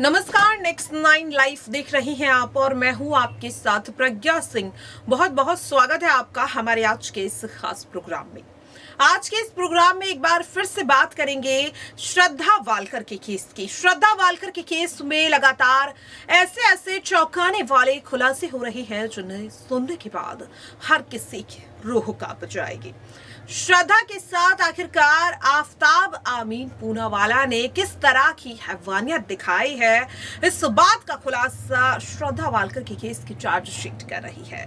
नमस्कार, next 9 life देख रही हैं आप और मैं हूं आपके साथ प्रज्ञा सिंह। बहुत बहुत स्वागत है आपका हमारे आज के इस खास प्रोग्राम में। आज के इस प्रोग्राम में एक बार फिर से बात करेंगे श्रद्धा वालकर के केस की। श्रद्धा वालकर के केस में लगातार ऐसे ऐसे चौंकाने वाले खुलासे हो रहे हैं जिन्हें सुनने के बाद हर किसी की रूह कांप जाएगी। श्रद्धा के साथ आखिरकार आफताब आमीन पूनावाला ने किस तरह की हैवानियत दिखाई है, इस बात का खुलासा श्रद्धा वालकर के केस की चार्जशीट कर रही है।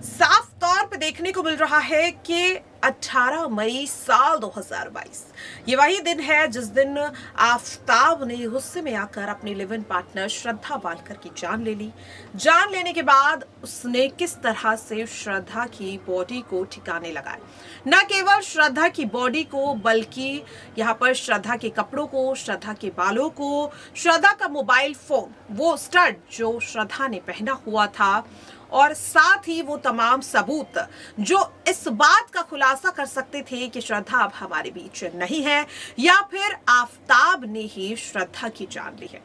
साफ तौर पे देखने को मिल रहा है कि 18 मई साल 2022 ये वही दिन है जिस दिन आफताब ने गुस्से में आकर अपनी live in partner Shraddha Walker की जान ले ली। जान लेने के बाद उसने किस तरह से श्रद्धा की बॉडी को ठिकाने लगाया। न केवल श्रद्धा की बॉडी को बल्कि यहाँ पर श्रद्धा के कपड़ों को, श्रद्धा के बालों को, श्रद्धा का मोबाइल फोन, वो स्टड जो श्रद्धा ने पहना हुआ था और साथ ही वो तमाम सबूत जो इस बात का खुलासा कर सकते थे कि श्रद्धा अब हमारे बीच नहीं है या फिर आफताब ने ही श्रद्धा की जान ली है।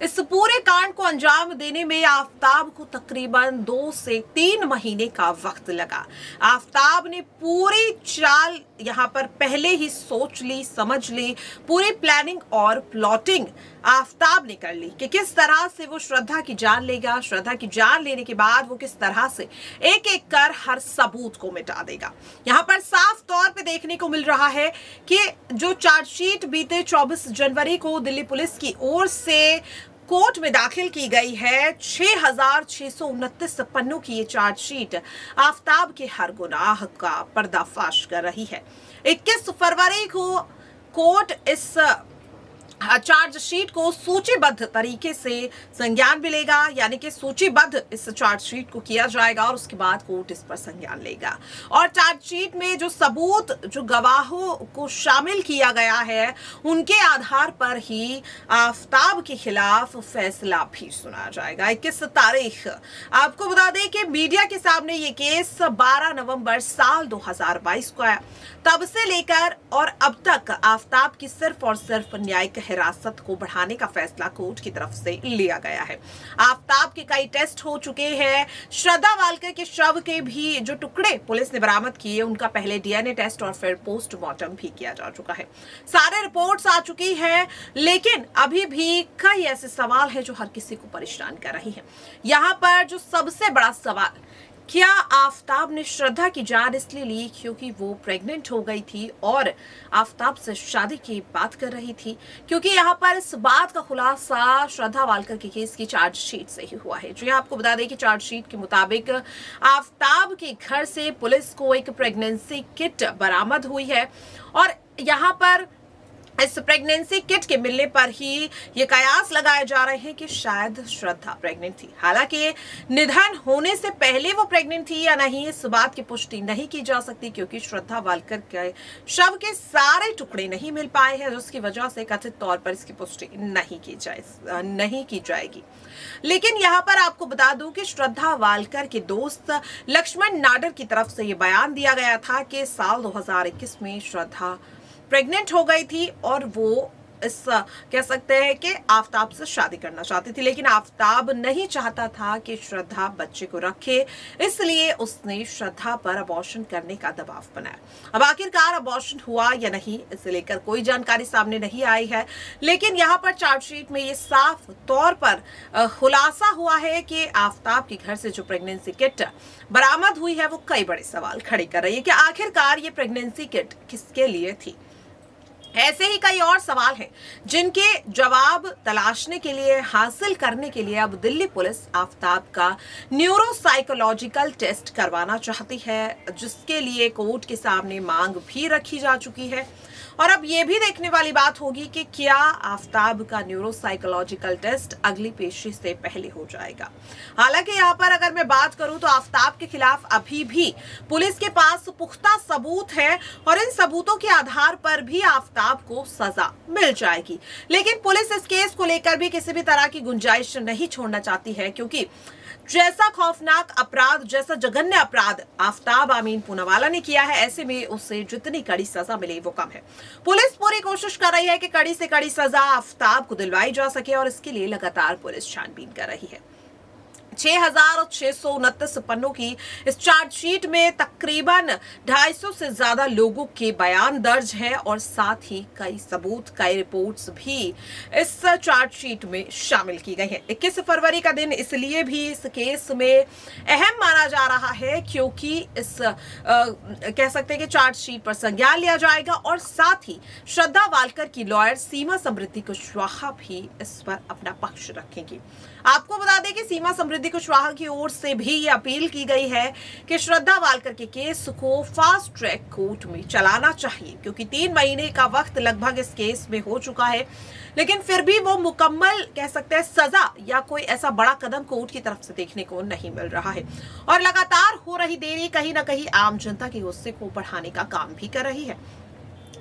इस पूरे कांड को अंजाम देने में आफताब को तकरीबन 2 से 3 महीने का वक्त लगा। आफताब ने पूरी चाल यहाँ पर पहले ही सोच ली, समझ ली, पूरी प्लानिंग और प्लॉटिंग आफताब ने कर ली कि किस तरह से वो श्रद्धा की जान लेगा। श्रद्धा की जान लेने के बाद वो किस तरह से एक एक कर हर सबूत को मिटा देगा। यहाँ पर साफ तौर पे देखने को मिल रहा है कि जो चार्जशीट बीते 24 जनवरी को दिल्ली पुलिस की ओर से कोर्ट में दाखिल की गई है, 6,629 पन्नों की ये चार्जशीट आफताब के हर गुनाह का पर्दाफाश कर रही है। 21 फरवरी को कोर्ट इस चार्जशीट को सूचीबद्ध तरीके से संज्ञान भी लेगा, यानी कि सूचीबद्ध इस चार्जशीट को किया जाएगा और उसके बाद कोर्ट इस पर संज्ञान लेगा। और चार्जशीट में जो सबूत, जो गवाहों को शामिल किया गया है, उनके आधार पर ही आफताब के खिलाफ फैसला भी सुना जाएगा। 21 तारीख आपको बता दें कि मीडिया के सामने ये केस 12 नवंबर साल 2022 को आया। तब से लेकर और अब तक आफताब की सिर्फ और सिर्फ न्यायिक हिरासत को बढ़ाने का फैसला कोर्ट की तरफ से लिया गया है। आफताब के कई टेस्ट हो चुके हैं। श्रद्धा वालकर के शव के भी जो टुकड़े पुलिस ने बरामद किए, उनका पहले डीएनए टेस्ट और फिर पोस्टमार्टम भी किया जा चुका है। सारे रिपोर्ट्स आ चुकी हैं, लेकिन अभी भी कई ऐसे सवाल हैं जो हर किसी को परेशान कर रही हैं। यहाँ पर जो सबसे बड़ा सवाल, क्या आफताब ने श्रद्धा की जान इसलिए ली क्योंकि वो प्रेग्नेंट हो गई थी और आफताब से शादी की बात कर रही थी? क्योंकि यहाँ पर इस बात का खुलासा श्रद्धा वालकर के केस की चार्जशीट से ही हुआ है। जो आपको बता दें कि चार्जशीट के मुताबिक आफताब के घर से पुलिस को एक प्रेगनेंसी किट बरामद हुई है और यहाँ पर इस प्रेगनेंसी किट के मिलने पर ही ये कयास लगाए जा रहे हैं कि शायद श्रद्धा प्रेग्नेंट थी। हालांकि निधन होने से पहले वो प्रेग्नेंट थी या नहीं, इस बात की पुष्टि नहीं की जा सकती क्योंकि श्रद्धा वालकर के शव के सारे टुकड़े नहीं मिल पाए हैं, जिसकी वजह से कथित तौर पर इसकी पुष्टि नहीं की जाएगी। लेकिन यहाँ पर आपको बता दूं कि श्रद्धा वालकर के दोस्त लक्ष्मण नाडर की तरफ से ये बयान दिया गया था कि साल 2021 में श्रद्धा प्रेग्नेंट हो गई थी और वो इस कह सकते हैं कि आफताब से शादी करना चाहती थी, लेकिन आफताब नहीं चाहता था कि श्रद्धा बच्चे को रखे, इसलिए उसने श्रद्धा पर अबॉर्शन करने का दबाव बनाया। अब आखिरकार अबॉर्शन हुआ या नहीं, इसे लेकर कोई जानकारी सामने नहीं आई है, लेकिन यहाँ पर चार्जशीट में ये साफ तौर पर खुलासा हुआ है कि आफताब के घर से जो प्रेगनेंसी किट बरामद हुई है वो कई बड़े सवाल खड़े कर रही है कि आखिरकार ये प्रेगनेंसी किट किसके लिए थी। ऐसे ही कई और सवाल हैं जिनके जवाब तलाशने के लिए, हासिल करने के लिए अब दिल्ली पुलिस आफताब का न्यूरोसाइकोलॉजिकल टेस्ट करवाना चाहती है, जिसके लिए कोर्ट के सामने मांग भी रखी जा चुकी है। और अब ये भी देखने वाली बात होगी कि क्या आफताब का न्यूरोसाइकोलॉजिकल टेस्ट अगली पेशी से पहले हो जाएगा। हालांकि यहाँ पर अगर मैं बात करूं तो आफताब के खिलाफ अभी भी पुलिस के पास पुख्ता सबूत है और इन सबूतों के आधार पर भी आफताब को सजा मिल जाएगी। लेकिन पुलिस इस केस को लेकर भी किसी भी तरह की गुंजाइश नहीं छोड़ना चाहती है, क्योंकि जैसा खौफनाक अपराध, जैसा जघन्य अपराध आफताब आमीन पूनावाला ने किया है, ऐसे में उसे जितनी कड़ी सजा मिले वो कम है। पुलिस पूरी कोशिश कर रही है कि कड़ी से कड़ी सजा आफताब को दिलवाई जा सके और इसके लिए लगातार पुलिस छानबीन कर रही है। 6,629 पन्नों की इस चार्जशीट में तकरीबन 250 से ज्यादा लोगों के बयान दर्ज हैं और साथ ही कई सबूत, कई रिपोर्ट्स भी इस चार्जशीट में शामिल की गई हैं। 21 फरवरी का दिन इसलिए भी इस केस में अहम माना जा रहा है क्योंकि इस कह सकते हैं कि चार्जशीट पर संज्ञान लिया जाएगा और साथ ही श्रद्धा वालकर की लॉयर सीमा समृद्धि कुशवाहा भी इस पर अपना पक्ष रखेंगी। आपको बता दें कि सीमा समृद्धि कुशवाहा की ओर से भी ये अपील की गई है कि श्रद्धा वालकर के केस को फास्ट ट्रैक कोर्ट में चलाना चाहिए क्योंकि 3 महीने का वक्त लगभग इस केस में हो चुका है, लेकिन फिर भी वो मुकम्मल कह सकते हैं सजा या कोई ऐसा बड़ा कदम कोर्ट की तरफ से देखने को नहीं मिल रहा है और लगातार हो रही देरी कहीं ना कहीं आम जनता के गुस्से को बढ़ाने का काम भी कर रही है।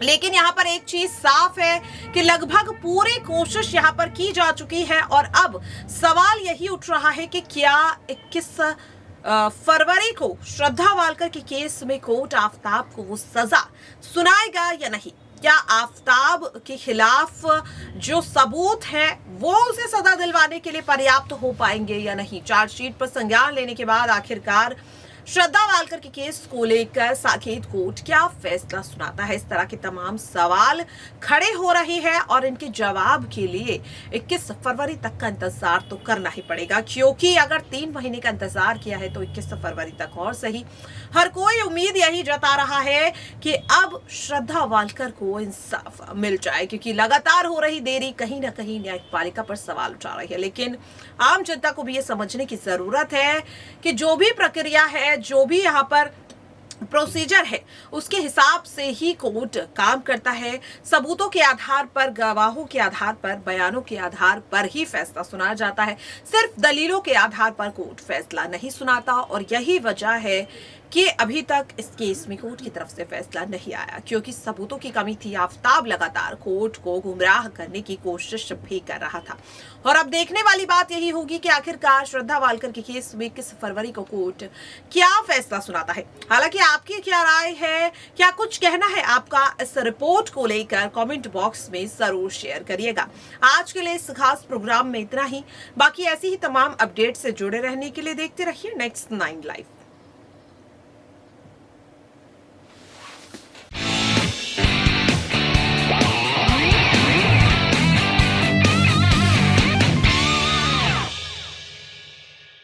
लेकिन यहाँ पर एक चीज साफ है कि लगभग पूरी कोशिश यहाँ पर की जा चुकी है और अब सवाल यही उठ रहा है कि क्या 21 फरवरी को श्रद्धा वालकर के केस में कोर्ट आफताब को वो सजा सुनाएगा या नहीं। क्या आफताब के खिलाफ जो सबूत है वो उसे सजा दिलवाने के लिए पर्याप्त हो पाएंगे या नहीं। चार्जशीट पर संज्ञान लेने के बाद आखिरकार श्रद्धा वालकर के केस को लेकर साकेत कोर्ट क्या फैसला सुनाता है, इस तरह के तमाम सवाल खड़े हो रहे हैं और इनके जवाब के लिए 21 फरवरी तक का इंतजार तो करना ही पड़ेगा क्योंकि अगर 3 महीने का इंतजार किया है तो 21 फरवरी तक और सही। हर कोई उम्मीद यही जता रहा है कि अब श्रद्धा वालकर को इंसाफ मिल जाए क्योंकि लगातार हो रही देरी कहीं ना कहीं न्यायपालिका पर सवाल उठा रही है। लेकिन आम जनता को भी ये समझने की जरूरत है कि जो भी प्रक्रिया है, जो भी यहाँ पर प्रोसीजर है, उसके हिसाब से ही कोर्ट काम करता है। सबूतों के आधार पर, गवाहों के आधार पर, बयानों के आधार पर ही फैसला सुनाया जाता है। सिर्फ दलीलों के आधार पर कोर्ट फैसला नहीं सुनाता और यही वजह है कि अभी तक इस केस में कोर्ट की तरफ से फैसला नहीं आया क्योंकि सबूतों की कमी थी। आफताब लगातार कोर्ट को गुमराह करने की कोशिश भी कर रहा था और अब देखने वाली बात यही होगी कि आखिरकार श्रद्धा वालकर के केस में 21 फरवरी को कोर्ट क्या फैसला सुनाता है। हालांकि आपकी क्या राय है, क्या कुछ कहना है आपका इस रिपोर्ट को लेकर, कमेंट बॉक्स में जरूर शेयर करिएगा। आज के लिए इस खास प्रोग्राम में इतना ही। बाकी ऐसी ही तमाम अपडेट से जुड़े रहने के लिए देखते रहिए नेक्स्ट 9 लाइव।